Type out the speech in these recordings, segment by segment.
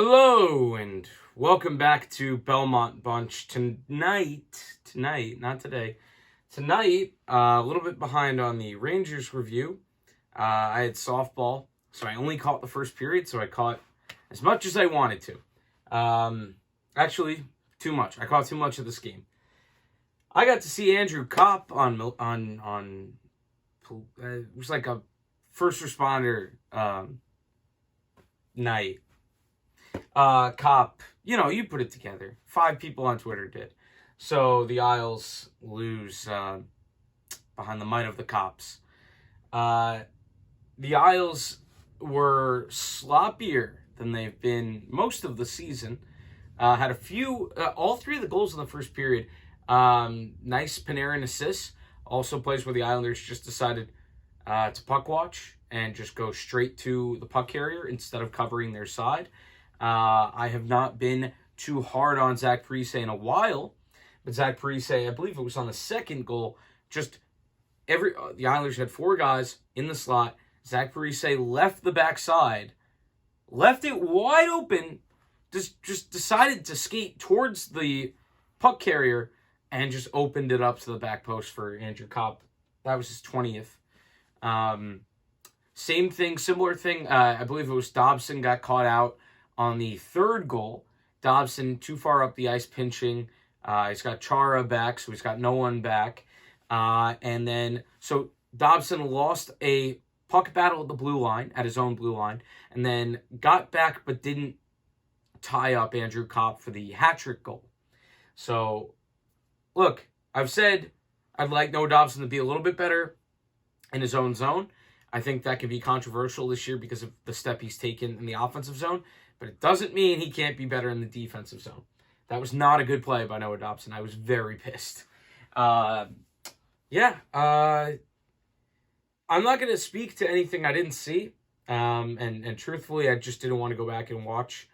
Hello and welcome back to Belmont Bunch. Tonight, not today. Tonight, a little bit behind on the Rangers review. I had softball, so I only caught the first period, so I caught as much as I wanted to. Actually, too much. I caught too much of this game. I got to see Andrew Kopp on it was like a first responder night. Kopp, you put it together. 5 people on Twitter did. So the Isles lose behind the might of the Kopps. The Isles were sloppier than they've been most of the season. Had a few, all 3 of the goals in the first period. Nice Panarin assists. Also plays where the Islanders just decided to puck watch and just go straight to the puck carrier instead of covering their side. I have not been too hard on Zach Parise in a while, but Zach Parise, I believe it was on the second goal, the Islanders had 4 guys in the slot. Zach Parise left the backside, left it wide open, just decided to skate towards the puck carrier and just opened it up to the back post for Andrew Kopp. That was his 20th. Same thing, similar thing. I believe it was Dobson got caught out on the third goal. Dobson too far up the ice pinching. He's got Chara back, so he's got no one back. So Dobson lost a puck battle at the blue line, at his own blue line, and then got back but didn't tie up Andrew Kopp for the hat-trick goal. So, look, I've said I'd like Noah Dobson to be a little bit better in his own zone. I think that could be controversial this year because of the step he's taken in the offensive zone. But it doesn't mean he can't be better in the defensive zone. That was not a good play by Noah Dobson. I was very pissed. I'm not going to speak to anything I didn't see. And truthfully, I just didn't want to go back and watch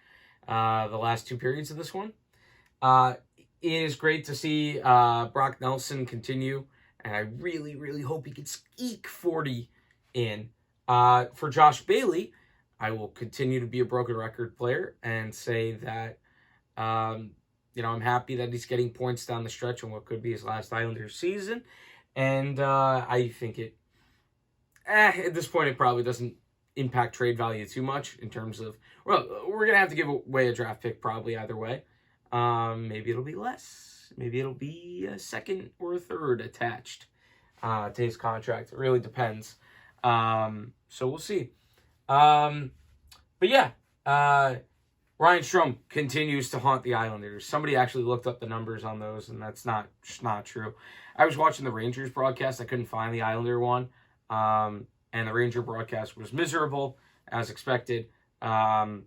the last 2 periods of this one. It is great to see Brock Nelson continue. And I really, really hope he can eke 40 in. For Josh Bailey, I will continue to be a broken record player and say that, I'm happy that he's getting points down the stretch on what could be his last Islanders season. And I think at this point, it probably doesn't impact trade value too much in terms of, well, we're going to have to give away a draft pick probably either way. Maybe it'll be less. Maybe it'll be a second or a third attached to his contract. It really depends. So we'll see. Ryan Strome continues to haunt the Islanders. Somebody actually looked up the numbers on those, and that's not true. I was watching the Rangers broadcast. I couldn't find the Islander one. And the Ranger broadcast was miserable, as expected. I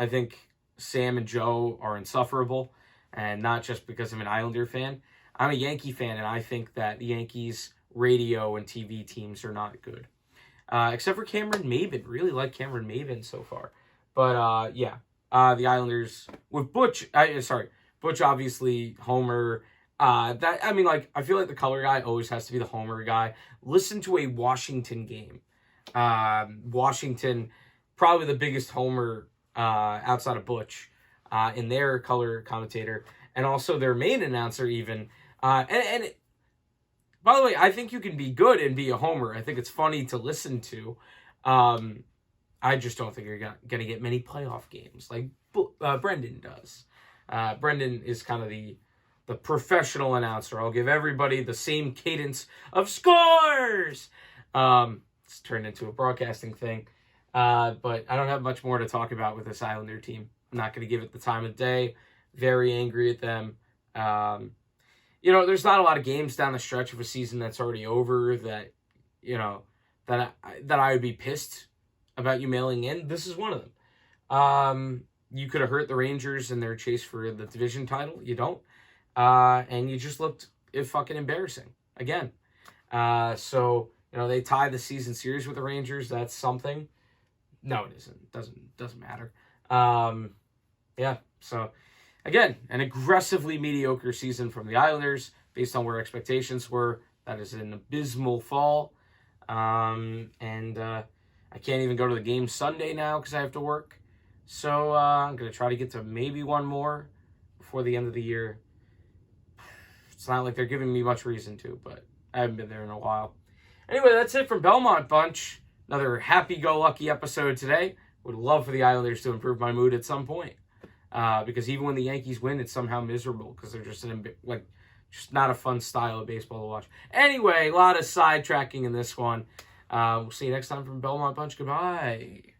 think Sam and Joe are insufferable, and not just because I'm an Islander fan. I'm a Yankee fan, and I think that the Yankees radio and TV teams are not good. Except for Cameron Maben. Really like Cameron Maben so far. But, the Islanders with Butch. Butch obviously, Homer. I feel like the color guy always has to be the Homer guy. Listen to a Washington game. Washington, probably the biggest Homer outside of Butch in their color commentator. And also their main announcer even. By the way, I think you can be good and be a homer. I think it's funny to listen to. I just don't think you're going to get many playoff games like Brendan does. Brendan is kind of the professional announcer. I'll give everybody the same cadence of scores. It's turned into a broadcasting thing. But I don't have much more to talk about with this Islander team. I'm not going to give it the time of day. Very angry at them. There's not a lot of games down the stretch of a season that's already over that I would be pissed about you mailing in. This is one of them. You could have hurt the Rangers in their chase for the division title. You don't. And you just looked fucking embarrassing again. They tied the season series with the Rangers. That's something. No, it isn't. Doesn't matter. So again, an aggressively mediocre season from the Islanders based on where expectations were. That is an abysmal fall. I can't even go to the game Sunday now because I have to work. So I'm going to try to get to maybe one more before the end of the year. It's not like they're giving me much reason to, but I haven't been there in a while. Anyway, that's it from Belmont Bunch. Another happy-go-lucky episode today. Would love for the Islanders to improve my mood at some point. Because even when the Yankees win, it's somehow miserable because they're just just not a fun style of baseball to watch. Anyway, a lot of sidetracking in this one. We'll see you next time from Belmont Bunch. Goodbye.